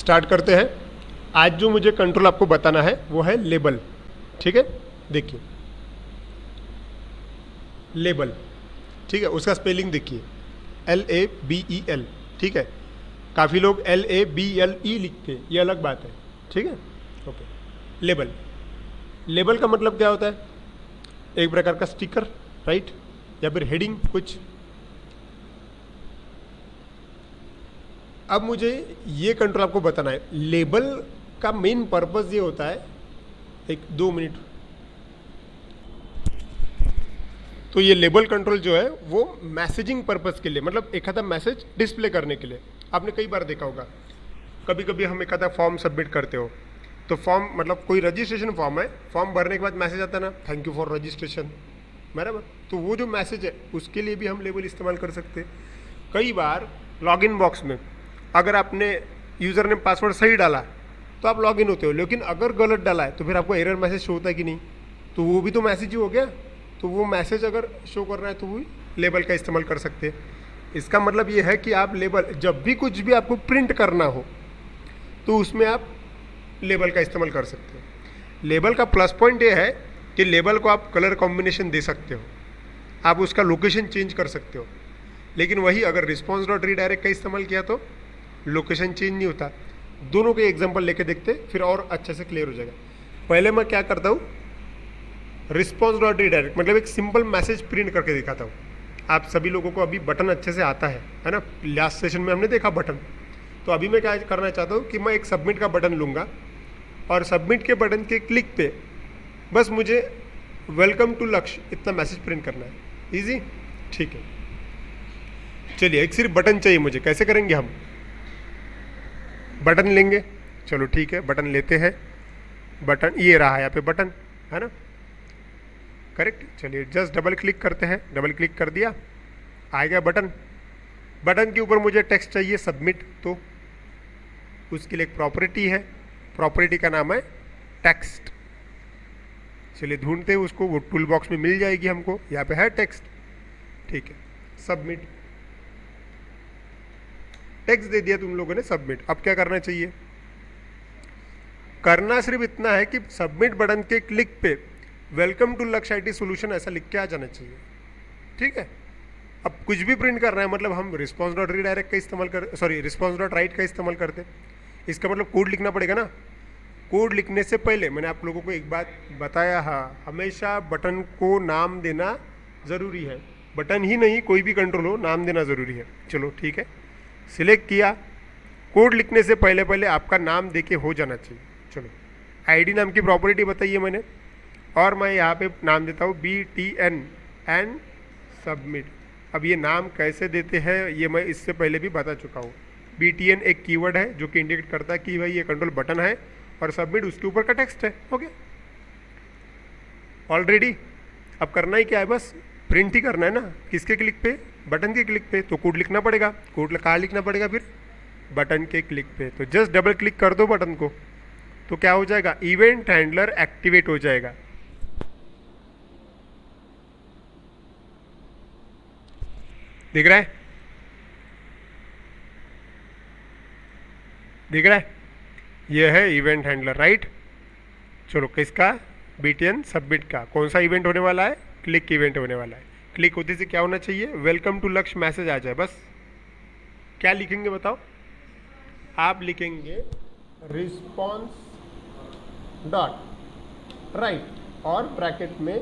Start करते हैं। आज जो मुझे कंट्रोल आपको बताना है वो है लेबल। ठीक है, देखिए लेबल, ठीक है, उसका स्पेलिंग देखिए LABEL। ठीक है, काफ़ी लोग LABLE लिखते हैं, ये अलग बात है। ठीक है, ओके। लेबल, लेबल का मतलब क्या होता है? एक प्रकार का स्टिकर, राइट, या फिर हेडिंग कुछ। अब मुझे ये कंट्रोल आपको बताना है। लेबल का मेन पर्पस ये होता है, एक 2 मिनट। तो ये लेबल कंट्रोल जो है वो मैसेजिंग पर्पस के लिए, मतलब एक आधा मैसेज डिस्प्ले करने के लिए। आपने कई बार देखा होगा, कभी कभी हम एक आधा फॉर्म सबमिट करते हो, तो फॉर्म मतलब कोई रजिस्ट्रेशन फॉर्म है, फॉर्म भरने के बाद मैसेज आता है ना, थैंक यू फॉर रजिस्ट्रेशन, बराबर। तो वो जो मैसेज है उसके लिए भी हम लेबल इस्तेमाल कर सकते हैं। कई बार लॉगिन बॉक्स में अगर आपने यूज़र ने पासवर्ड सही डाला तो आप लॉगिन होते हो, लेकिन अगर गलत डाला है तो फिर आपको एरर मैसेज शो होता है कि नहीं, तो वो भी तो मैसेज ही हो गया। तो वो मैसेज अगर शो करना है तो वो लेबल का इस्तेमाल कर सकते हैं। इसका मतलब ये है कि आप लेबल, जब भी कुछ भी आपको प्रिंट करना हो तो उसमें आप लेबल का इस्तेमाल कर सकते हो। लेबल का प्लस पॉइंट ये है कि लेबल को आप कलर कॉम्बिनेशन दे सकते हो, आप उसका लोकेशन चेंज कर सकते हो। लेकिन वही अगर रिस्पॉन्स डॉट रीडायरेक्ट का इस्तेमाल किया तो लोकेशन चेंज नहीं होता। दोनों के एग्जांपल लेके देखते फिर और अच्छे से क्लियर हो जाएगा। पहले मैं क्या करता हूँ, रिस्पॉन्स डॉट रीडायरेक्ट मतलब एक सिंपल मैसेज प्रिंट करके दिखाता हूँ। आप सभी लोगों को अभी बटन अच्छे से आता है ना, लास्ट सेशन में हमने देखा बटन। तो अभी मैं क्या करना चाहता हूँ कि मैं एक सबमिट का बटन लूँगा और सबमिट के बटन के क्लिक पे बस मुझे वेलकम टू लक्ष्य इतना मैसेज प्रिंट करना है। इजी, ठीक है। चलिए, एक सिर्फ बटन चाहिए मुझे, कैसे करेंगे हम? बटन लेंगे, चलो ठीक है, बटन लेते हैं। बटन ये रहा, यहाँ पे बटन है ना, करेक्ट। चलिए जस्ट डबल क्लिक करते हैं, डबल क्लिक कर दिया, आ गया बटन। बटन के ऊपर मुझे टेक्स्ट चाहिए सबमिट, तो उसके लिए एक प्रॉपर्टी है, प्रॉपर्टी का नाम है टेक्स्ट। चलिए ढूंढते हैं उसको, वो टूल बॉक्स में मिल जाएगी हमको, यहाँ पे है टेक्स्ट, ठीक है। सबमिट, टेक्स्ट दे दिया तुम लोगों ने, सबमिट। अब क्या करना चाहिए? करना सिर्फ इतना है कि सबमिट बटन के क्लिक पे welcome to Lakshya IT solution ऐसा लिख के आ जाना चाहिए, ठीक है। अब कुछ भी प्रिंट कर रहे हैं, मतलब हम रिस्पॉन्स डॉट रीडायरेक्ट का इस्तेमाल कर, सॉरी रिस्पॉन्स डॉट राइट का इस्तेमाल करते हैं। इसका मतलब कोड लिखना पड़ेगा ना। कोड लिखने से पहले मैंने आप लोगों को एक बात बताया, हाँ, हमेशा बटन को नाम देना ज़रूरी है। बटन ही नहीं, कोई भी कंट्रोल हो, नाम देना ज़रूरी है। चलो ठीक है, सिलेक्ट किया। कोड लिखने से पहले पहले आपका नाम देके हो जाना चाहिए। चलो, ID नाम की प्रॉपर्टी बताइए मैंने, और मैं यहाँ पे नाम देता हूँ BTN एंड सबमिट। अब ये नाम कैसे देते हैं ये मैं इससे पहले भी बता चुका हूँ। BTN एक कीवर्ड है जो कि इंडिकेट करता है कि भाई ये कंट्रोल बटन है, और सबमिट उसके ऊपर का टेक्स्ट है। Okay, already. अब करना ही क्या है, बस प्रिंट ही करना है ना। किसके क्लिक पे? बटन के क्लिक पे। तो कोड लिखना पड़ेगा। कोड कहाँ लिखना पड़ेगा फिर? बटन के क्लिक पे। तो जस्ट डबल क्लिक कर दो बटन को, तो क्या हो जाएगा? इवेंट हैंडलर एक्टिवेट हो जाएगा। दिख रहा है? दिख रहा है? ये है इवेंट हैंडलर, राइट। चलो, किसका? BTN सबमिट का। कौन सा इवेंट होने वाला है? क्लिक इवेंट होने वाला है। क्लिक होते से क्या होना चाहिए? वेलकम टू लक्ष्य मैसेज आ जाए। बस क्या लिखेंगे बताओ? आप लिखेंगे रिस्पॉन्स डॉट राइट और ब्रैकेट में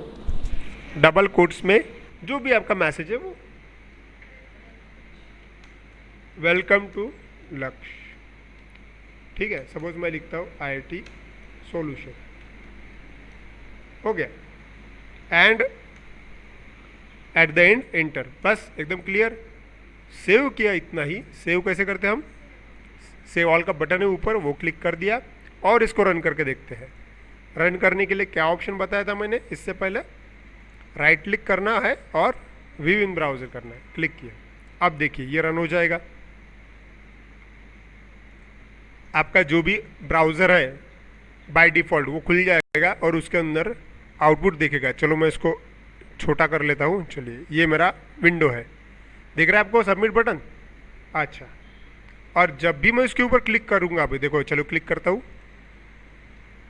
डबल कोट्स में जो भी आपका मैसेज है वो वेलकम टू लक्ष्य, ठीक है। सपोज मैं लिखता हूँ IIT सॉल्यूशन, हो गया। And at the end enter, बस एकदम क्लियर। सेव किया, इतना ही। सेव कैसे करते हैं हम? सेव ऑल का बटन है ऊपर, वो क्लिक कर दिया और इसको रन करके देखते हैं। रन करने के लिए क्या ऑप्शन बताया था मैंने इससे पहले? राइट क्लिक करना है और व्यू इन ब्राउजर करना है। क्लिक किया, अब देखिए ये रन हो जाएगा। आपका जो भी ब्राउज़र है बाय डिफ़ॉल्ट वो खुल जाएगा और उसके अंदर आउटपुट दिखेगा। चलो मैं इसको छोटा कर लेता हूँ। चलिए, ये मेरा विंडो है, दिख रहा है आपको सबमिट बटन? अच्छा, और जब भी मैं इसके ऊपर क्लिक करूंगा, अभी देखो, चलो क्लिक करता हूँ,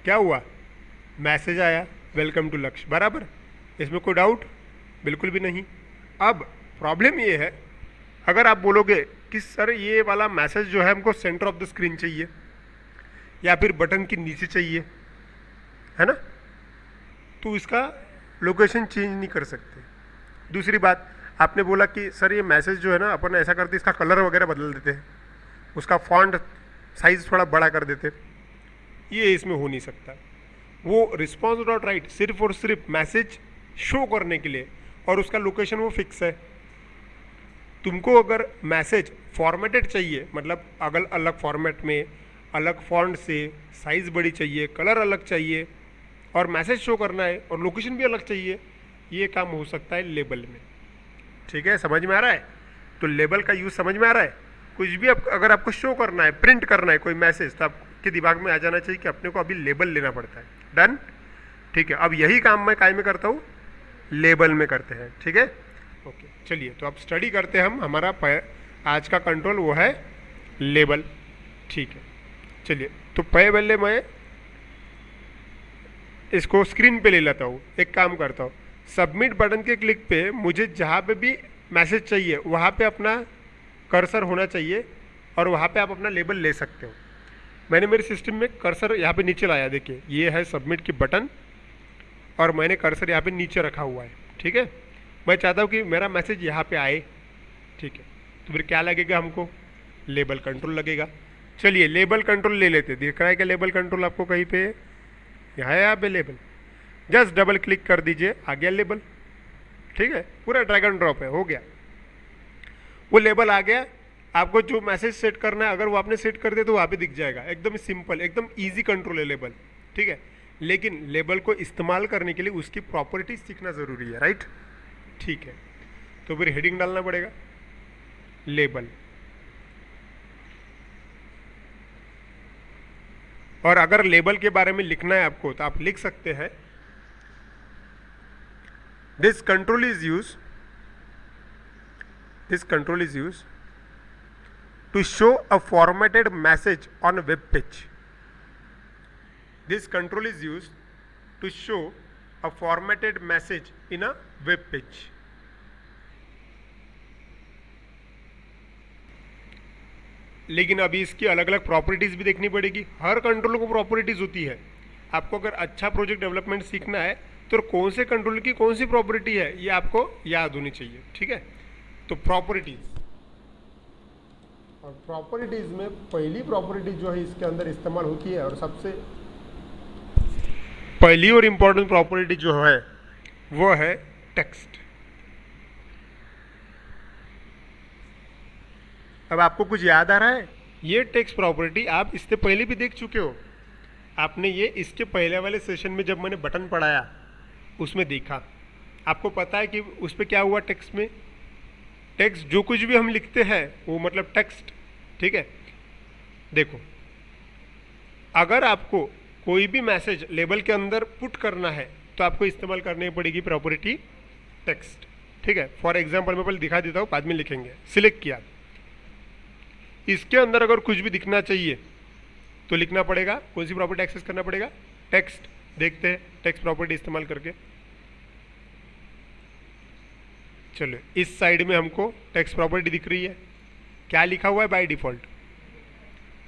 क्या हुआ, मैसेज आया वेलकम टू लक्ष्य, बराबर। इसमें कोई डाउट बिल्कुल भी नहीं। अब प्रॉब्लम ये है, अगर आप बोलोगे कि सर ये वाला मैसेज जो है हमको सेंटर ऑफ द स्क्रीन चाहिए या फिर बटन के नीचे चाहिए, है ना, तो इसका लोकेशन चेंज नहीं कर सकते। दूसरी बात, आपने बोला कि सर ये मैसेज जो है ना, अपन ऐसा करते इसका कलर वगैरह बदल देते हैं, उसका फॉन्ट साइज थोड़ा बड़ा कर देते, ये इसमें हो नहीं सकता। वो रिस्पॉन्स डॉट राइट सिर्फ और सिर्फ मैसेज शो करने के लिए, और उसका लोकेशन वो फिक्स है। तुमको अगर मैसेज फॉर्मेटेड चाहिए, मतलब अगल अलग फॉर्मेट में, अलग फॉन्ट से, साइज़ बड़ी चाहिए, कलर अलग चाहिए, और मैसेज शो करना है और लोकेशन भी अलग चाहिए, ये काम हो सकता है लेबल में। ठीक है, समझ में आ रहा है? तो लेबल का यूज़ समझ में आ रहा है? कुछ भी अगर आपको शो करना है, प्रिंट करना है कोई मैसेज, तो आपके दिमाग में आ जाना चाहिए कि अपने को अभी लेबल लेना पड़ता है। डन? ठीक है, अब यही काम मैं काय में करता हूँ, लेबल में करते हैं। ठीक है, ओके, चलिए तो अब स्टडी करते हैं हम। हमारा आज का कंट्रोल वो है लेबल। ठीक है, चलिए तो पहले मैं इसको स्क्रीन पे ले लेता हूँ। एक काम करता हूँ, सबमिट बटन के क्लिक पे मुझे जहाँ पे भी मैसेज चाहिए वहाँ पे अपना कर्सर होना चाहिए, और वहाँ पे आप अपना लेबल ले सकते हो। मैंने मेरे सिस्टम में कर्सर यहाँ पे नीचे लाया, देखिए ये है सबमिट की बटन, और मैंने कर्सर यहाँ पे नीचे रखा हुआ है। ठीक है, मैं चाहता हूँ कि मेरा मैसेज यहाँ पे आए। ठीक है, तो फिर क्या लगेगा हमको, लेबल कंट्रोल लगेगा। चलिए लेबल कंट्रोल ले लेते, दिख रहा है क्या लेबल कंट्रोल आपको कहीं पे? यहाँ है यहाँ पे लेबल, जस्ट डबल क्लिक कर दीजिए, आ गया लेबल। ठीक है, पूरा ड्रैग एंड ड्रॉप है, हो गया, वो लेबल आ गया। आपको जो मैसेज सेट करना है, अगर वो आपने सेट कर दिया तो वहाँ पे दिख जाएगा। एकदम सिंपल, एकदम ईजी कंट्रोल है लेबल। ठीक है, लेकिन लेबल को इस्तेमाल करने के लिए उसकी प्रॉपर्टीज सीखना ज़रूरी है, राइट? ठीक है, तो फिर हेडिंग डालना पड़ेगा लेबल, और अगर लेबल के बारे में लिखना है आपको तो आप लिख सकते हैं, this control is use to show a formatted message on a web page. This control is used to show a formatted message in a web page. लेकिन अभी इसकी अलग अलग प्रॉपर्टीज भी देखनी पड़ेगी। हर कंट्रोल को प्रॉपर्टीज होती है। आपको अगर अच्छा प्रोजेक्ट डेवलपमेंट सीखना है तो कौन से कंट्रोल की कौन सी प्रॉपर्टी है ये आपको याद होनी चाहिए। ठीक है, तो प्रॉपर्टीज, और प्रॉपर्टीज में पहली प्रॉपर्टी जो है इसके अंदर इस्तेमाल होती है, और सबसे पहली और इंपॉर्टेंट प्रॉपर्टी जो है वो है टेक्स्ट। अब आपको कुछ याद आ रहा है? ये टेक्स्ट प्रॉपर्टी आप इससे पहले भी देख चुके हो। आपने ये इसके पहले वाले सेशन में जब मैंने बटन पढ़ाया उसमें देखा। आपको पता है कि उस पर क्या हुआ, टेक्स्ट में, टेक्स्ट जो कुछ भी हम लिखते हैं वो मतलब टेक्स्ट। ठीक है, देखो अगर आपको कोई भी मैसेज लेबल के अंदर पुट करना है तो आपको इस्तेमाल करनी पड़ेगी प्रॉपर्टी टेक्स्ट। ठीक है, फॉर एग्जांपल मैं पहले दिखा देता हूँ, बाद में लिखेंगे। सिलेक्ट किया, इसके अंदर अगर कुछ भी दिखना चाहिए तो लिखना पड़ेगा, कौन सी प्रॉपर्टी एक्सेस करना पड़ेगा, टेक्स्ट। देखते हैं टेक्स्ट प्रॉपर्टी इस्तेमाल करके। चलो इस साइड में हमको टेक्स्ट प्रॉपर्टी दिख रही है, क्या लिखा हुआ है बाय डिफॉल्ट,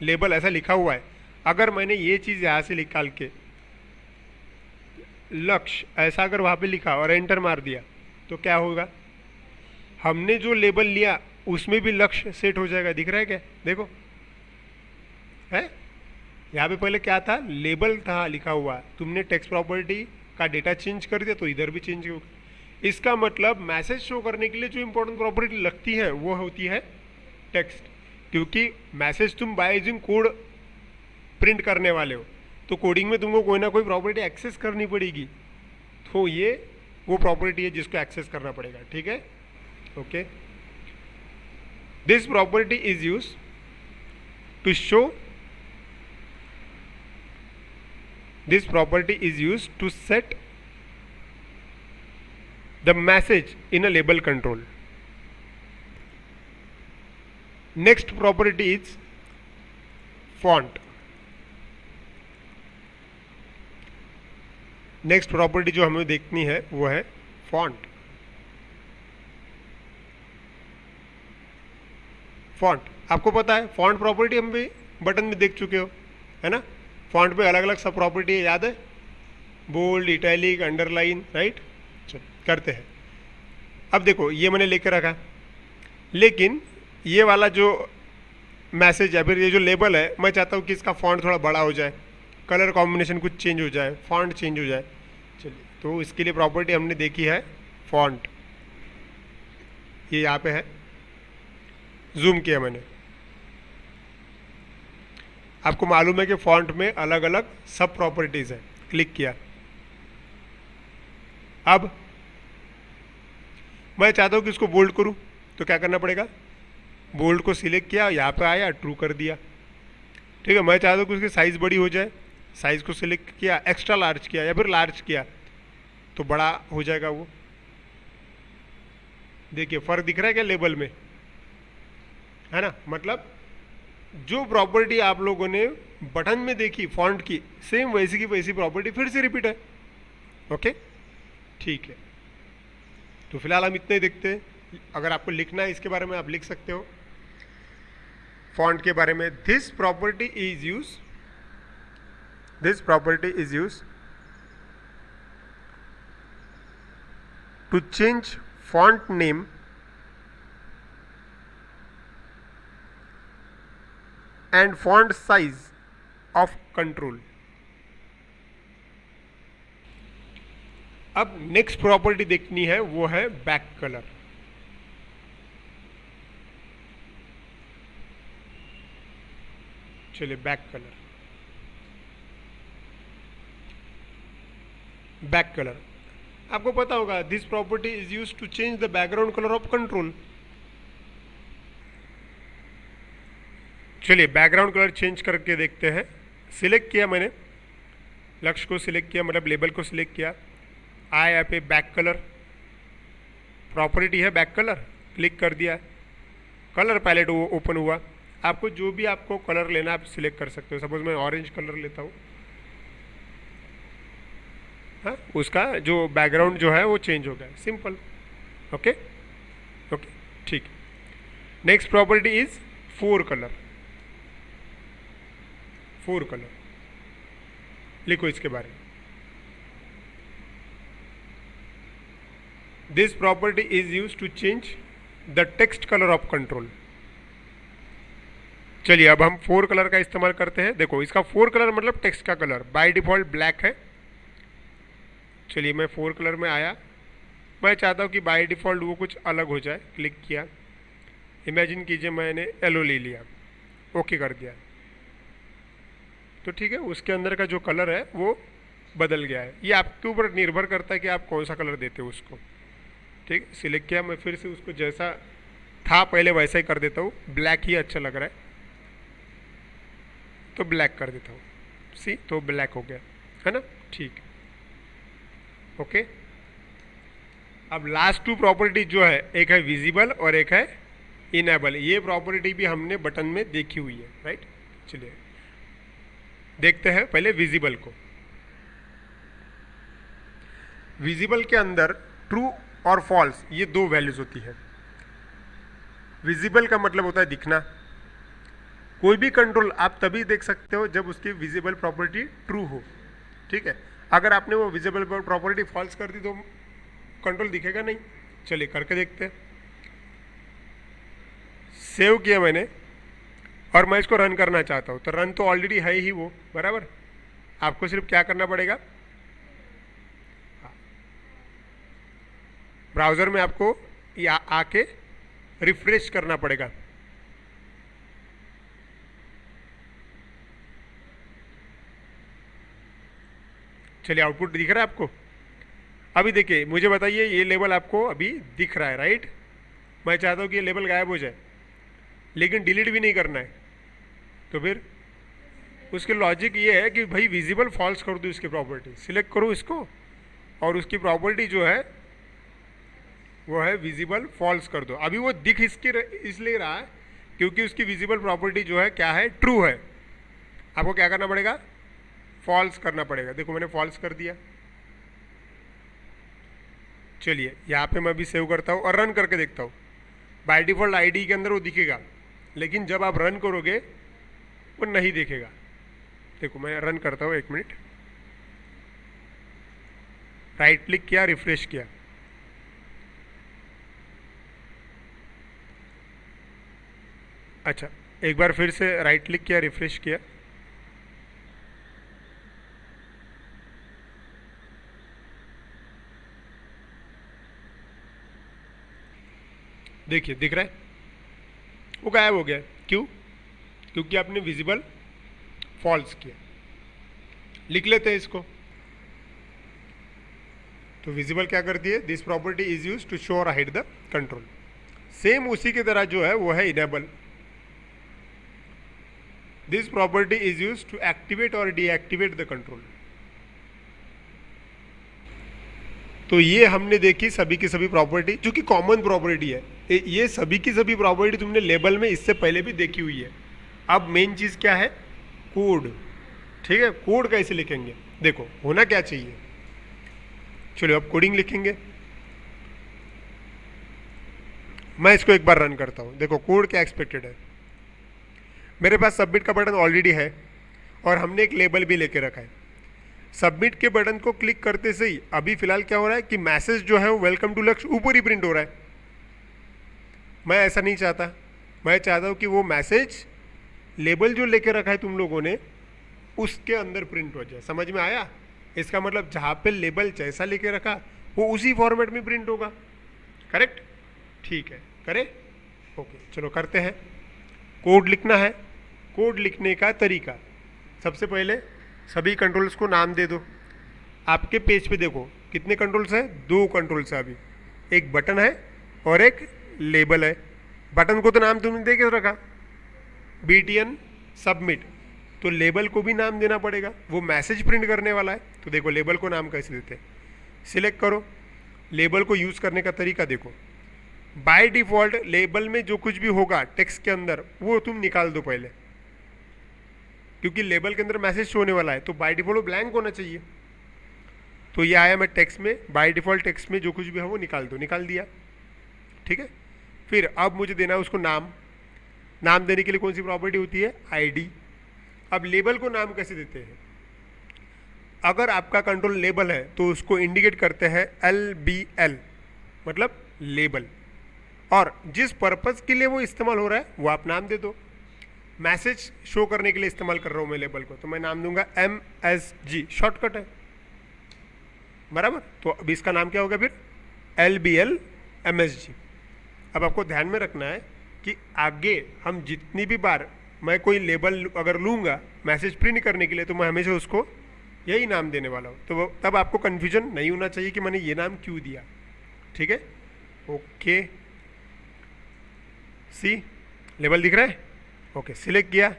लेबल ऐसा लिखा हुआ है। अगर मैंने ये चीज़ यहाँ से निकाल के लक्ष्य ऐसा अगर वहाँ पे लिखा और एंटर मार दिया तो क्या होगा, हमने जो लेबल लिया उसमें भी लक्ष्य सेट हो जाएगा। दिख रहा है क्या? देखो है, यहाँ पे पहले क्या था, लेबल था लिखा हुआ, तुमने टेक्स्ट प्रॉपर्टी का डेटा चेंज कर दिया तो इधर भी चेंज होगा। इसका मतलब मैसेज शो करने के लिए जो इंपॉर्टेंट प्रॉपर्टी लगती है वो होती है टेक्स्ट, क्योंकि मैसेज तुम बाय यूजिंग कोड प्रिंट करने वाले हो तो कोडिंग में तुमको कोई ना कोई प्रॉपर्टी एक्सेस करनी पड़ेगी। तो ये वो प्रॉपर्टी है जिसको एक्सेस करना पड़ेगा। ठीक है, okay. This property is use to show, this property is use to set the message in a label control. Next property is font. Next property जो हमें देखनी है वो है फॉन्ट। फॉन्ट आपको पता है, फॉन्ट प्रॉपर्टी हम भी बटन में देख चुके हो, है ना। फॉन्ट में अलग अलग सब प्रॉपर्टी है, याद है, बोल्ड, इटैलिक, अंडरलाइन, राइट। चलो करते हैं। अब देखो ये मैंने लेके रखा, लेकिन ये वाला जो मैसेज या फिर ये जो लेबल है, मैं चाहता हूँ कि इसका फॉन्ट थोड़ा बड़ा हो जाए, कलर कॉम्बिनेशन कुछ चेंज हो जाए, फॉन्ट चेंज हो जाए। चलिए, तो इसके लिए प्रॉपर्टी हमने देखी है फॉन्ट। ये यहाँ पे है, जूम किया मैंने। आपको मालूम है कि फॉन्ट में अलग अलग सब प्रॉपर्टीज है, क्लिक किया। अब मैं चाहता हूँ कि इसको बोल्ड करूँ, तो क्या करना पड़ेगा, बोल्ड को सिलेक्ट किया, यहाँ पे आया, ट्रू कर दिया। ठीक है, मैं चाहता हूँ कि उसकी साइज़ बड़ी हो जाए, साइज़ को सिलेक्ट किया, एक्स्ट्रा लार्ज किया या फिर लार्ज किया, तो बड़ा हो जाएगा वो। देखिए फ़र्क दिख रहा है क्या लेबल में, है ना। मतलब जो प्रॉपर्टी आप लोगों ने बटन में देखी फॉन्ट की, सेम वैसी की वैसी प्रॉपर्टी फिर से रिपीट है। ओके, ठीक है। तो फिलहाल हम इतना ही देखते हैं। अगर आपको लिखना है इसके बारे में, आप लिख सकते हो फॉन्ट के बारे में। This property is use to change font name and font size of control। अब नेक्स्ट प्रॉपर्टी देखनी है, वो है बैक कलर। चलिए बैक कलर। बैक कलर आपको पता होगा, this property is use to change the background colour of control. चलिए बैकग्राउंड कलर चेंज करके देखते हैं। सिलेक्ट किया मैंने, लक्ष्य को सिलेक्ट किया, मतलब लेबल को सिलेक्ट किया, आया यहाँ पे बैक कलर, प्रॉपर्टी है बैक कलर, क्लिक कर दिया, कलर पैलेट ओपन हुआ। आपको जो भी आपको कलर लेना आप सिलेक्ट कर सकते हो। सपोज मैं ऑरेंज कलर लेता हूँ, हाँ, उसका जो बैकग्राउंड जो है वो चेंज हो गया, सिंपल। ओके ओके, ठीक। Next property is fore colour. Fore colour लिखो इसके बारे में। This property is use to change the text colour of control. चलिए अब हम फोर कलर का इस्तेमाल करते हैं। देखो इसका फोर कलर मतलब टेक्स्ट का कलर बाय डिफॉल्ट ब्लैक है। चलिए मैं फोर कलर में आया, मैं चाहता हूँ कि बाय डिफॉल्ट वो कुछ अलग हो जाए, क्लिक किया, इमेजिन कीजिए मैंने येलो ले लिया, ओके कर दिया, तो ठीक है, उसके अंदर का जो कलर है वो बदल गया है। ये आपके ऊपर निर्भर करता है कि आप कौन सा कलर देते हो उसको। ठीक है, सिलेक्ट किया, मैं फिर से उसको जैसा था पहले वैसा ही कर देता हूँ, ब्लैक ही अच्छा लग रहा है तो ब्लैक कर देता हूँ, सी, तो ब्लैक हो गया, है ना। ठीक, ओके। अब लास्ट टू प्रॉपर्टी जो है, एक है विजिबल और एक है इनेबल। ये प्रॉपर्टी भी हमने बटन में देखी हुई है, राइट। चलिए देखते हैं पहले विजिबल को। विजिबल के अंदर ट्रू और फॉल्स ये दो वैल्यूज होती है। विजिबल का मतलब होता है दिखना। कोई भी कंट्रोल आप तभी देख सकते हो जब उसकी विजिबल प्रॉपर्टी ट्रू हो। ठीक है, अगर आपने वो विजिबल प्रॉपर्टी फॉल्स कर दी तो कंट्रोल दिखेगा नहीं। चलिए करके देखते हैं। सेव किया मैंने और मैं इसको रन करना चाहता हूँ, तो रन तो ऑलरेडी है ही वो, बराबर। आपको सिर्फ क्या करना पड़ेगा, ब्राउज़र में आपको या आके रिफ्रेश करना पड़ेगा। चलिए आउटपुट दिख रहा है आपको। अभी देखिए, मुझे बताइए, ये लेबल आपको अभी दिख रहा है, राइट। मैं चाहता हूँ कि ये लेबल गायब हो जाए, लेकिन डिलीट भी नहीं करना है। तो फिर उसके लॉजिक ये है कि भाई विजिबल फॉल्स कर दूँ इसकी प्रॉपर्टी, सिलेक्ट करूँ इसको और उसकी प्रॉपर्टी जो है वो है विजिबल फॉल्स कर दो। अभी वो दिख इसलिए रहा है क्योंकि उसकी विजिबल प्रॉपर्टी जो है क्या है, ट्रू है। आपको क्या करना पड़ेगा, फॉल्स करना पड़ेगा। देखो मैंने फॉल्स कर दिया। चलिए यहाँ पे मैं अभी सेव करता हूँ और रन करके देखता हूँ। बाय डिफ़ॉल्ट आईडी के अंदर वो दिखेगा, लेकिन जब आप रन करोगे वो नहीं दिखेगा। देखो मैं रन करता हूँ, 1 मिनट। राइट क्लिक किया, रिफ्रेश किया, अच्छा एक बार फिर से राइट क्लिक किया, रिफ्रेश किया, देखिए दिख रहा है, वो गायब हो गया। क्यों? क्योंकि आपने विजिबल फॉल्स किया। लिख लेते हैं इसको। तो विजिबल क्या करती है, this property is use to show और हाइड द कंट्रोल। सेम उसी की तरह जो है वो है enable. This property is use to activate और डीएक्टिवेट द कंट्रोल। तो ये हमने देखी सभी की सभी प्रॉपर्टी, जो कि कॉमन प्रॉपर्टी है। ये सभी की सभी प्रॉपर्टी तुमने लेबल में इससे पहले भी देखी हुई है। अब मेन चीज क्या है, कोड। ठीक है, कोड कैसे लिखेंगे, देखो होना क्या चाहिए। चलो अब कोडिंग लिखेंगे। मैं इसको एक बार रन करता हूं, देखो कोड क्या एक्सपेक्टेड है। मेरे पास सबमिट का बटन ऑलरेडी है और हमने एक लेबल भी लेके रखा है। सबमिट के बटन को क्लिक करते से ही अभी फिलहाल क्या हो रहा है कि मैसेज जो है वो वेलकम टू लक्ष्य ऊपर ही प्रिंट हो रहा है। मैं ऐसा नहीं चाहता, मैं चाहता हूँ कि वो मैसेज लेबल जो लेके रखा है तुम लोगों ने उसके अंदर प्रिंट हो जाए। समझ में आया? इसका मतलब जहाँ पे लेबल जैसा लेके रखा वो उसी फॉर्मेट में प्रिंट होगा। करेक्ट? ठीक है, करें? ओके चलो करते हैं। कोड लिखना है। कोड लिखने का तरीका, सबसे पहले सभी कंट्रोल्स को नाम दे दो। आपके पेज पे देखो कितने कंट्रोल्स हैं, 2 कंट्रोल्स है अभी, एक बटन है और एक लेबल है। बटन को तो नाम तुमने दे के रखा, BTN सबमिट, तो लेबल को भी नाम देना पड़ेगा, वो मैसेज प्रिंट करने वाला है। तो देखो लेबल को नाम कैसे देते हैं, सिलेक्ट करो। लेबल को यूज़ करने का तरीका देखो, बाय डिफ़ॉल्ट लेबल में जो कुछ भी होगा टेक्स्ट के अंदर वो तुम निकाल दो पहले, क्योंकि लेबल के अंदर मैसेज शो होने वाला है, तो बाय डिफ़ॉल्ट वो ब्लैंक होना चाहिए। तो ये आया मैं टेक्स्ट में, बाय डिफ़ॉल्ट टेक्स्ट में जो कुछ भी है वो निकाल दो, निकाल दिया। ठीक है, फिर अब मुझे देना है उसको नाम। नाम देने के लिए कौन सी प्रॉपर्टी होती है, ID। अब लेबल को नाम कैसे देते हैं, अगर आपका कंट्रोल लेबल है तो उसको इंडिकेट करते हैं LBL, मतलब लेबल, और जिस पर्पज़ के लिए वो इस्तेमाल हो रहा है वो आप नाम दे दो। मैसेज शो करने के लिए इस्तेमाल कर रहा हूँ मैं लेबल को, तो मैं नाम दूंगा MSG, शॉर्टकट है, बराबर। तो अब इसका नाम क्या होगा फिर, LBL MSG। अब आपको ध्यान में रखना है कि आगे हम जितनी भी बार मैं कोई लेबल अगर लूँगा मैसेज प्रिंट करने के लिए, तो मैं हमेशा उसको यही नाम देने वाला हूँ। तो तब आपको कन्फ्यूजन नहीं होना चाहिए कि मैंने ये नाम क्यों दिया। ठीक है, ओके। सी लेबल दिख रहा है, ओके, सिलेक्ट किया,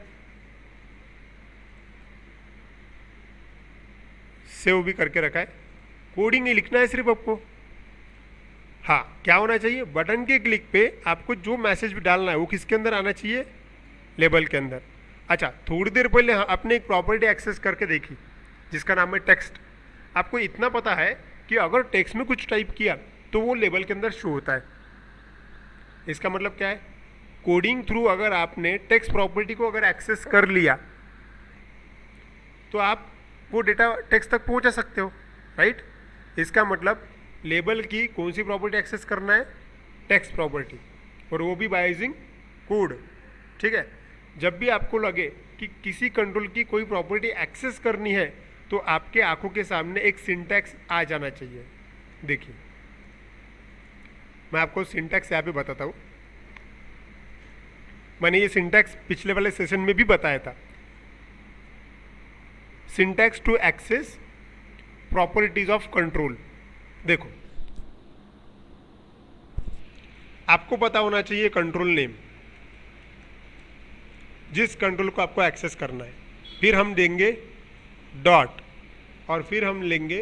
सेव भी करके रखा है। कोडिंग नहीं लिखना है सिर्फ आपको। हाँ, क्या होना चाहिए, बटन के क्लिक पे आपको जो मैसेज भी डालना है वो किसके अंदर आना चाहिए, लेबल के अंदर। अच्छा, थोड़ी देर पहले आपने एक प्रॉपर्टी एक्सेस करके देखी जिसका नाम है टेक्स्ट। आपको इतना पता है कि अगर टेक्स्ट में कुछ टाइप किया तो वो लेबल के अंदर शो होता है। इसका मतलब क्या है, कोडिंग थ्रू अगर आपने टेक्स्ट प्रॉपर्टी को अगर एक्सेस कर लिया तो आप वो डेटा टेक्स्ट तक पहुंचा सकते हो, राइट। इसका मतलब लेबल की कौन सी प्रॉपर्टी एक्सेस करना है, टेक्स्ट प्रॉपर्टी, और वो भी बाय यूजिंग कोड। ठीक है, जब भी आपको लगे कि किसी कंट्रोल की कोई प्रॉपर्टी एक्सेस करनी है तो आपके आंखों के सामने एक सिंटैक्स आ जाना चाहिए। देखिए मैं आपको सिंटैक्स यहाँ पे बताता हूँ। मैंने ये सिंटैक्स पिछले वाले सेशन में भी बताया था। Syntax to access properties of control. देखो आपको पता होना चाहिए कंट्रोल नेम, जिस कंट्रोल को आपको एक्सेस करना है, फिर हम देंगे डॉट और फिर हम लेंगे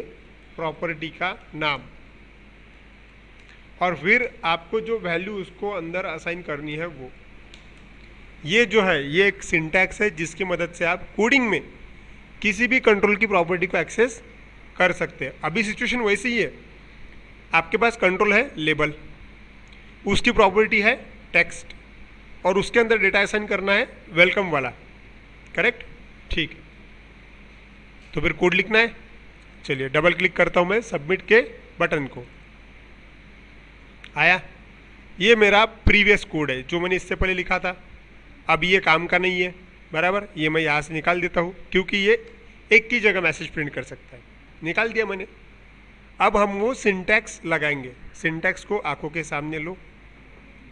प्रॉपर्टी का नाम, और फिर आपको जो वैल्यू उसको अंदर असाइन करनी है वो। ये जो है ये एक सिंटैक्स है जिसकी मदद से आप कोडिंग में किसी भी कंट्रोल की प्रॉपर्टी को एक्सेस कर सकते हैं। अभी सिचुएशन वैसी ही है, आपके पास कंट्रोल है लेबल, उसकी प्रॉपर्टी है टेक्स्ट, और उसके अंदर डेटा असाइन करना है वेलकम वाला, करेक्ट? ठीक है, तो फिर कोड लिखना है। चलिए डबल क्लिक करता हूं मैं सबमिट के बटन को, आया। ये मेरा प्रीवियस कोड है जो मैंने इससे पहले लिखा था, अब ये काम का नहीं है, बराबर। ये मैं यहाँ से निकाल देता हूँ क्योंकि ये एक की जगह मैसेज प्रिंट कर सकता है, निकाल दिया मैंने। अब हम वो सिंटैक्स लगाएंगे, सिंटैक्स को आंखों के सामने लो।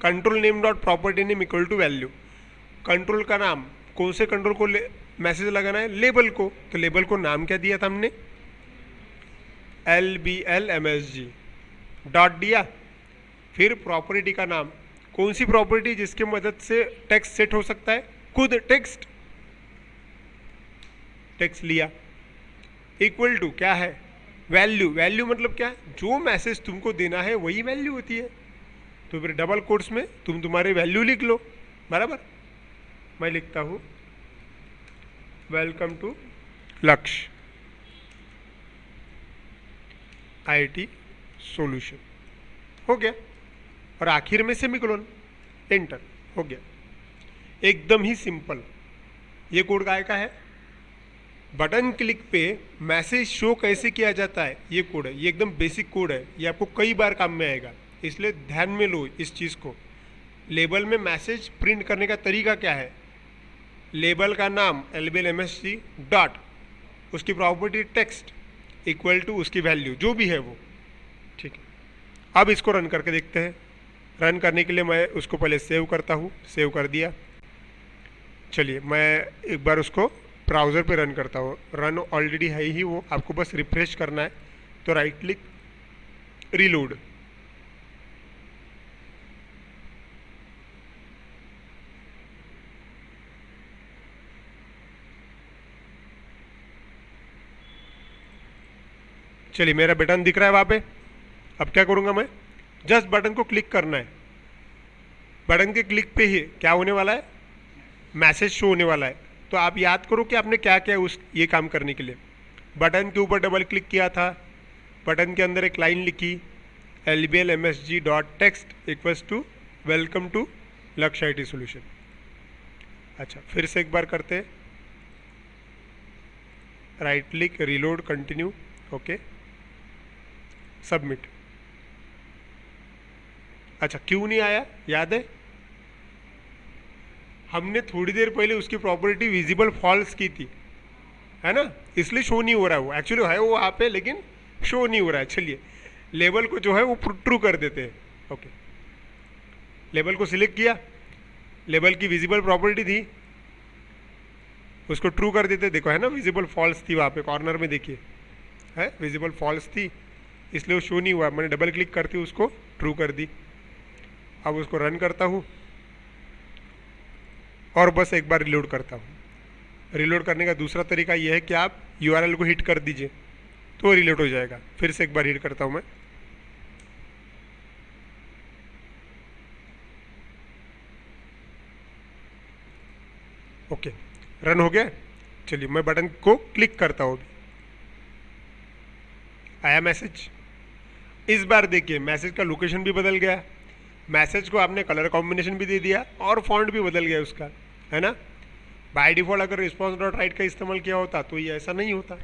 Control name dot property name equal to value, control का नाम, कौन से कंट्रोल को मैसेज लगाना है? लेबल को। तो लेबल को नाम क्या दिया था हमने? LBLMSG, डॉट दिया। फिर प्रॉपर्टी का नाम, कौन सी प्रॉपर्टी जिसकी मदद से टेक्स्ट सेट हो सकता है? खुद टेक्स्ट, टेक्स्ट लिया। इक्वल टू क्या है? वैल्यू, वैल्यू मतलब क्या है? जो मैसेज तुमको देना है वही वैल्यू होती है। तो फिर डबल कोट्स में तुम तुम्हारे वैल्यू लिख लो, बराबर। मैं लिखता हूं welcome to Lakshya IT solution, हो गया। और आखिर में सेमीकोलन, एंटर, हो गया। एकदम ही सिंपल। ये कोड काय का है? बटन क्लिक पे मैसेज शो कैसे किया जाता है, ये कोड है। ये एकदम बेसिक कोड है, ये आपको कई बार काम में आएगा, इसलिए ध्यान में लो इस चीज़ को। लेबल में मैसेज प्रिंट करने का तरीका क्या है? लेबल का नाम LBLMSG डॉट, उसकी प्रॉपर्टी टेक्स्ट इक्वल टू उसकी वैल्यू जो भी है वो, ठीक है। अब इसको रन करके देखते हैं। रन करने के लिए मैं उसको पहले सेव करता हूँ, सेव कर दिया। चलिए मैं एक बार उसको ब्राउज़र पे रन करता हूँ। रन ऑलरेडी है ही वो, आपको बस रिफ्रेश करना है। तो राइट क्लिक, रीलोड, चलिए मेरा बटन दिख रहा है वहाँ पे। अब क्या करूँगा मैं? जस्ट बटन को क्लिक करना है। बटन के क्लिक पे ही क्या होने वाला है? मैसेज शो होने वाला है। तो आप याद करो कि आपने क्या किया उस ये काम करने के लिए। बटन के ऊपर डबल क्लिक किया था, बटन के अंदर एक लाइन लिखी LBLMSG dot text equals to welcome to Lakshya IT solution. अच्छा फिर से एक बार करते हैं, right click, reload, continue, okay, submit. अच्छा क्यों नहीं आया याद है? हमने थोड़ी देर पहले उसकी प्रॉपर्टी विजिबल फॉल्स की थी, है ना, इसलिए शो नहीं हो रहा है। वो एक्चुअली है वो वहाँ पे, लेकिन शो नहीं हो रहा है। चलिए लेबल को जो है वो ट्रू कर देते हैं, ओके। लेबल को सिलेक्ट किया, लेबल की विजिबल प्रॉपर्टी थी, उसको ट्रू कर देते। देखो है ना, विजिबल फॉल्स थी वहाँ पे कॉर्नर में, देखिए है विजिबल फॉल्स थी, इसलिए वो शो नहीं हुआ। मैंने डबल क्लिक करती हूँ, उसको ट्रू कर दी। अब उसको रन करता हूँ और बस एक बार रिलोड करता हूँ। रिलोड करने का दूसरा तरीका यह है कि आप URL को हिट कर दीजिए तो रिलोड हो जाएगा। फिर से एक बार हिट करता हूँ मैं, ओके, रन हो गया। चलिए मैं बटन को क्लिक करता हूँ, आया मैसेज। इस बार देखिए मैसेज का लोकेशन भी बदल गया, मैसेज को आपने कलर कॉम्बिनेशन भी दे दिया और फॉन्ट भी बदल गया उसका, है ना। बाय डिफ़ॉल्ट अगर रिस्पॉन्स डॉट राइट का इस्तेमाल किया होता तो ये ऐसा नहीं होता।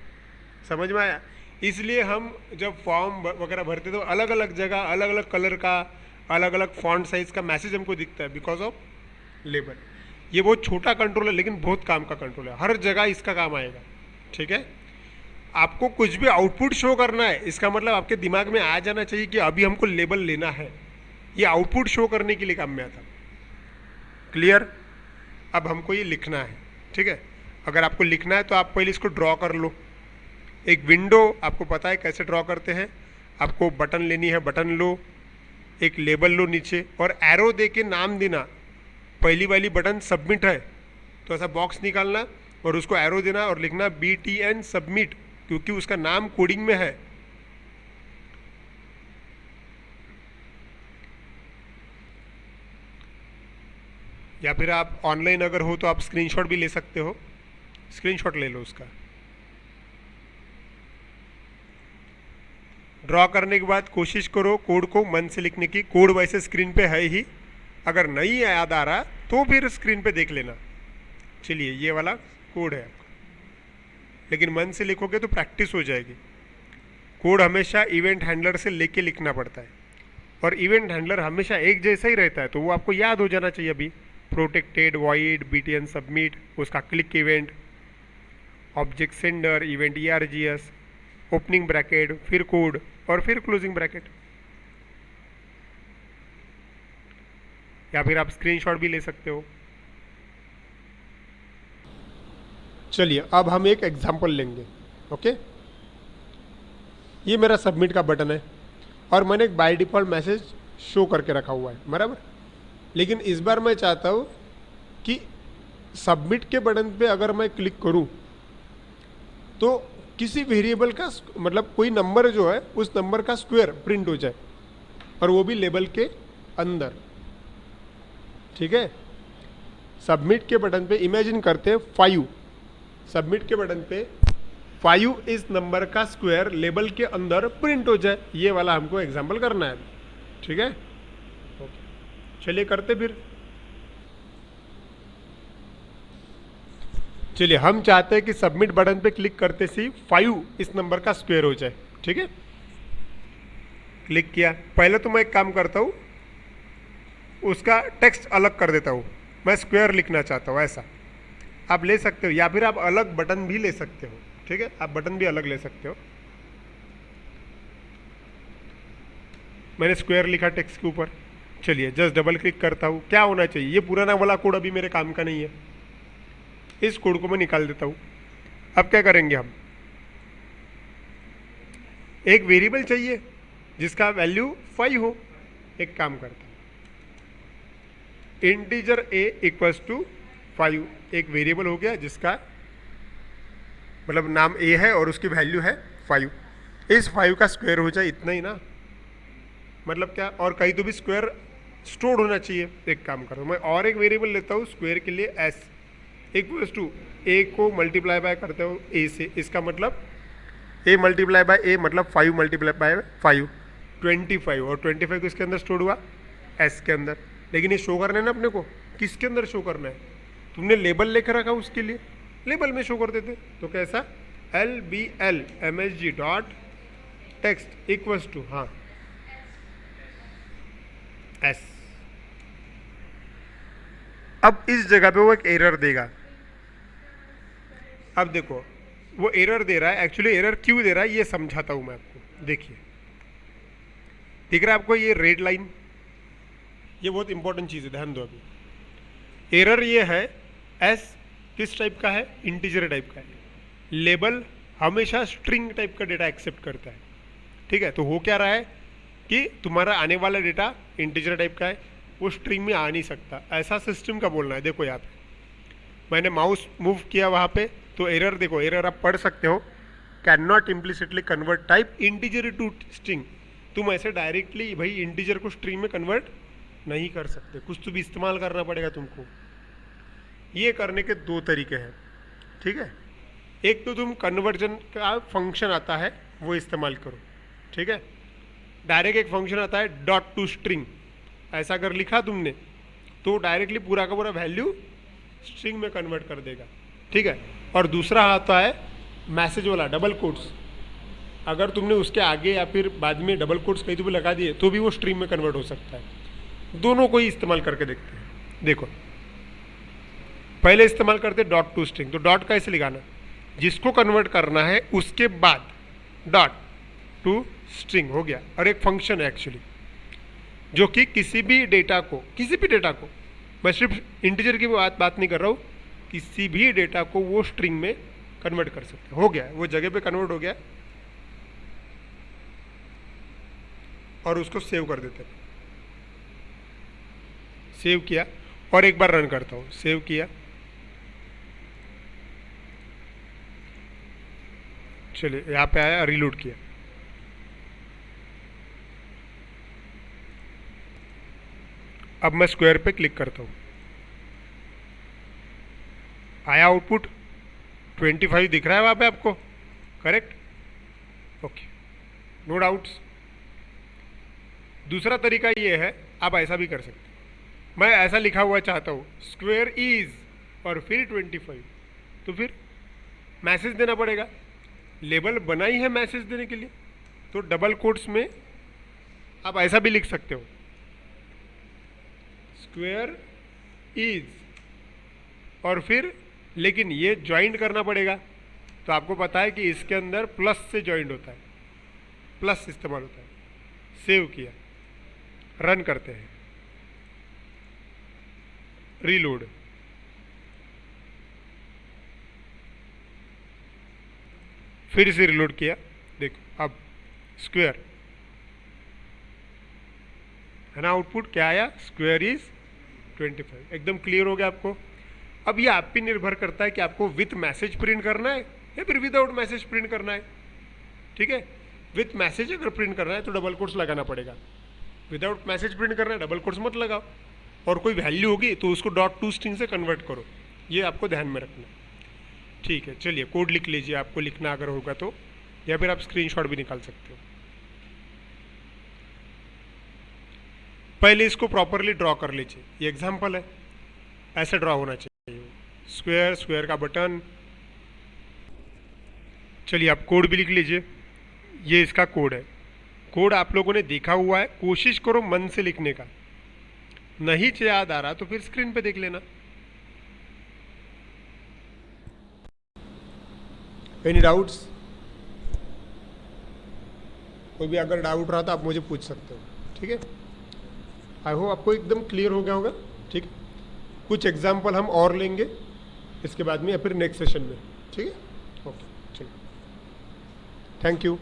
समझ में आया? इसलिए हम जब फॉर्म वगैरह भरते तो अलग अलग जगह अलग अलग कलर का अलग अलग फॉन्ट साइज का मैसेज हमको दिखता है, बिकॉज ऑफ लेबल। ये बहुत छोटा कंट्रोल है लेकिन बहुत काम का कंट्रोल है, हर जगह इसका काम आएगा, ठीक है। आपको कुछ भी आउटपुट शो करना है, इसका मतलब आपके दिमाग में आ जाना चाहिए कि अभी हमको लेबल लेना है, ये आउटपुट शो करने के लिए काम में आता। क्लियर? अब हमको ये लिखना है, ठीक है। अगर आपको लिखना है तो आप पहले इसको ड्रॉ कर लो। एक विंडो, आपको पता है कैसे ड्रॉ करते हैं। आपको बटन लेनी है, बटन लो, एक लेबल लो नीचे और एरो दे के नाम देना। पहली वाली बटन सबमिट है तो ऐसा बॉक्स निकालना और उसको एरो देना और लिखना BTN सबमिट, क्योंकि उसका नाम कोडिंग में है। या फिर आप ऑनलाइन अगर हो तो आप स्क्रीनशॉट भी ले सकते हो, स्क्रीनशॉट ले लो उसका। ड्रॉ करने के बाद कोशिश करो कोड को मन से लिखने की। कोड वैसे स्क्रीन पे है ही, अगर नहीं याद आ रहा तो फिर स्क्रीन पे देख लेना। चलिए ये वाला कोड है आपका, लेकिन मन से लिखोगे तो प्रैक्टिस हो जाएगी। कोड हमेशा इवेंट हैंडलर से लेके लिखना पड़ता है, और इवेंट हैंडलर हमेशा एक जैसा ही रहता है, तो वो आपको याद हो जाना चाहिए। अभी प्रोटेक्टेड वॉइड बीटीएन सबमिट, उसका click event, object sender, event ERGS, opening bracket, फिर कोड और फिर क्लोजिंग ब्रैकेट। या फिर आप स्क्रीनशॉट भी ले सकते हो। चलिए अब हम एक एग्जांपल लेंगे। ओके, ये मेरा सबमिट का बटन है और मैंने एक बाय डिफ़ॉल्ट मैसेज शो करके रखा हुआ है, बराबर। लेकिन इस बार मैं चाहता हूँ कि सबमिट के बटन पे अगर मैं क्लिक करूँ तो किसी वेरिएबल का मतलब कोई नंबर जो है उस नंबर का स्क्वायर प्रिंट हो जाए, और वो भी लेबल के अंदर। ठीक है, सबमिट के बटन पे इमेजिन करते हैं 5, सबमिट के बटन पे 5 इस नंबर का स्क्वायर लेबल के अंदर प्रिंट हो जाए। ये वाला हमको एग्जांपल करना है। ठीक है, चलिए करते फिर। चलिए हम चाहते हैं कि सबमिट बटन पे क्लिक करते ही 5 इस नंबर का स्क्वायर हो जाए। ठीक है, क्लिक किया। पहले तो मैं एक काम करता हूँ, उसका टेक्स्ट अलग कर देता हूँ। मैं स्क्वायर लिखना चाहता हूँ, ऐसा आप ले सकते हो, या फिर आप अलग बटन भी ले सकते हो। ठीक है, आप बटन भी अलग ले सकते हो। मैंने स्क्वायर लिखा टेक्स्ट के ऊपर। चलिए जस्ट डबल क्लिक करता हूँ। क्या होना चाहिए, ये पुराना वाला कोड अभी मेरे काम का नहीं है, इस कोड को मैं निकाल देता हूँ। अब क्या करेंगे, हम एक वेरिएबल चाहिए जिसका वैल्यू 5 हो। एक काम करता हूँ, इंटीजर a इक्वल्स टू 5, एक वेरिएबल हो गया जिसका मतलब नाम a है और उसकी वैल्यू है 5। इस 5 का स्क्वायर हो जाए, इतना ही ना, मतलब क्या, और कहीं तो भी स्क्वायर स्टोर होना चाहिए। एक काम करो, मैं और एक वेरिएबल लेता हूँ स्क्वायर के लिए, s इक्वल्स टू a को मल्टीप्लाई बाय करते हो a से। इसका मतलब a मल्टीप्लाई बाय a मतलब 5 मल्टीप्लाई बाय 5, 25, और 25 किसके अंदर स्टोर हुआ, s के अंदर। लेकिन ये शो करना है ना अपने को, किसके अंदर शो करना है, तुमने लेबल लेकर रखा उसके लिए, लेबल में शो कर देते। तो कैसा, LBL MSG dot text equals to, हाँ, S। अब इस जगह पे वो एक एरर देगा। अब देखो वो एरर दे रहा है, एक्चुअली एरर क्यों दे रहा है ये समझाता हूं मैं आपको। देखिए, दिख रहा है आपको ये रेड लाइन, ये बहुत इंपॉर्टेंट चीज़ है, ध्यान दो। अभी एरर ये है, एस किस टाइप का है, इंटीजर टाइप का है। लेबल हमेशा स्ट्रिंग टाइप का डेटा एक्सेप्ट करता है। ठीक है, तो हो क्या रहा है कि तुम्हारा आने वाला डेटा इंटीजर टाइप का है, वो स्ट्रिंग में आ नहीं सकता, ऐसा सिस्टम का बोलना है। देखो यहाँ पे मैंने माउस मूव किया वहाँ पे, तो एरर देखो, एरर आप पढ़ सकते हो, can not implicitly convert type integer to string. तुम ऐसे डायरेक्टली भाई इंटीजर को स्ट्रिंग में कन्वर्ट नहीं कर सकते, कुछ तो भी इस्तेमाल करना पड़ेगा तुमको। ये करने के 2 तरीके हैं। ठीक है, एक तो तुम कन्वर्जन का फंक्शन आता है वो इस्तेमाल करो। ठीक है, डायरेक्ट एक फंक्शन आता है डॉट टू स्ट्रिंग, ऐसा अगर लिखा तुमने तो डायरेक्टली पूरा का पूरा वैल्यू स्ट्रिंग में कन्वर्ट कर देगा। ठीक है, और दूसरा आता है मैसेज वाला, डबल कोट्स। अगर तुमने उसके आगे या फिर बाद में डबल कोट्स कहीं तो भी लगा दिए तो भी वो स्ट्रिंग में कन्वर्ट हो सकता है। दोनों को ही इस्तेमाल करके देखते हैं। देखो पहले इस्तेमाल करते डॉट टू स्ट्रिंग, तो डॉट कैसे लिखाना, जिसको कन्वर्ट करना है उसके बाद डॉट टू स्ट्रिंग हो गया। और एक फंक्शन है एक्चुअली जो कि किसी भी डेटा को मैं सिर्फ इंटीजर की बात नहीं कर रहा हूँ, किसी भी डेटा को वो स्ट्रिंग में कन्वर्ट कर सकते हो गया, वो जगह पे कन्वर्ट हो गया और उसको सेव कर देते हैं। सेव किया और एक बार रन करता हूँ, सेव किया, चलिए यहाँ पे आया, रीलोड किया, अब मैं स्क्वायर पे क्लिक करता हूँ। आया आउटपुट 25 दिख रहा है वहाँ पे आपको, करेक्ट? Okay, no doubts. दूसरा तरीका ये है, आप ऐसा भी कर सकते हैं, मैं ऐसा लिखा हुआ चाहता हूँ स्क्वायर इज और फिर 25, तो फिर मैसेज देना पड़ेगा। लेबल बनाई है मैसेज देने के लिए, तो डबल कोट्स में आप ऐसा भी लिख सकते हो, स्क्वायर इज, और फिर लेकिन ये ज्वाइंट करना पड़ेगा। तो आपको पता है कि इसके अंदर प्लस से ज्वाइंट होता है, प्लस इस्तेमाल होता है। सेव किया, रन करते हैं, रीलोड, फिर से रीलोड किया, देखो अब स्क्वायर है ना, आउटपुट क्या आया, स्क्वायर इज 25। एकदम क्लियर हो गया आपको। अब ये आप पे निर्भर करता है कि आपको विथ मैसेज प्रिंट करना है या फिर विदाउट मैसेज प्रिंट करना है। ठीक है, विथ मैसेज अगर प्रिंट करना है तो डबल कोट्स लगाना पड़ेगा, विदाउट मैसेज प्रिंट करना है डबल कोट्स मत लगाओ, और कोई वैल्यू होगी तो उसको डॉट टू स्ट्रिंग से कन्वर्ट करो, ये आपको ध्यान में रखना है। ठीक है, चलिए कोड लिख लीजिए, आपको लिखना अगर होगा तो, या फिर आप स्क्रीनशॉट भी निकाल सकते हो। पहले इसको प्रॉपरली ड्रॉ कर लीजिए, ये एग्जाम्पल है, ऐसे ड्रॉ होना चाहिए, स्क्वायर, स्क्वायर का बटन। चलिए आप कोड भी लिख लीजिए, ये इसका कोड है। कोड आप लोगों ने देखा हुआ है, कोशिश करो मन से लिखने का, नहीं याद आ रहा तो फिर स्क्रीन पे देख लेना। Any doubts? कोई भी अगर डाउट रहा तो आप मुझे पूछ सकते हो, ठीक है? आई होप आपको एकदम क्लियर हो गया होगा। ठीक है, कुछ एग्जाम्पल हम और लेंगे इसके बाद में या फिर नेक्स्ट सेशन में, ठीक है? ओके, चलिए, थैंक यू।